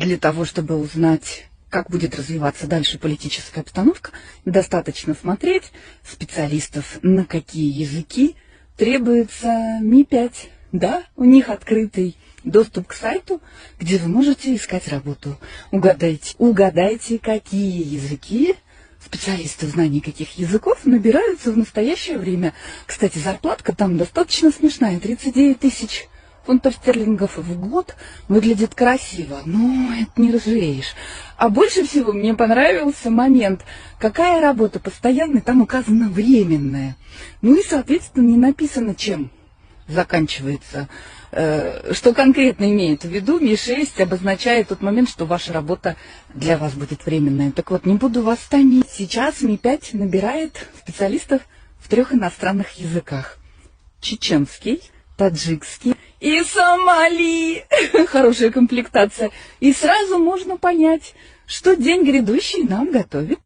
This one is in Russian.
Для того, чтобы узнать, как будет развиваться дальше политическая обстановка, достаточно смотреть специалистов, на какие языки требуется Ми-5. Да, у них открытый доступ к сайту, где вы можете искать работу. Угадайте, какие языки, специалисты в знании каких языков набираются в настоящее время. Кстати, зарплатка там достаточно смешная, 39 тысяч фунтов стерлингов в год. Выглядит красиво, но это не разжиреешь. А больше всего мне понравился момент, какая работа постоянная, там указано временная. Ну и, соответственно, не написано, чем заканчивается. Что конкретно имеет в виду, Ми-6 обозначает тот момент, что ваша работа для вас будет временная. Так вот, не буду вас томить. Сейчас Ми-5 набирает специалистов в 3 иностранных языках. Чеченский, таджикский и сомали. Хорошая комплектация. И сразу можно понять, что день грядущий нам готовит.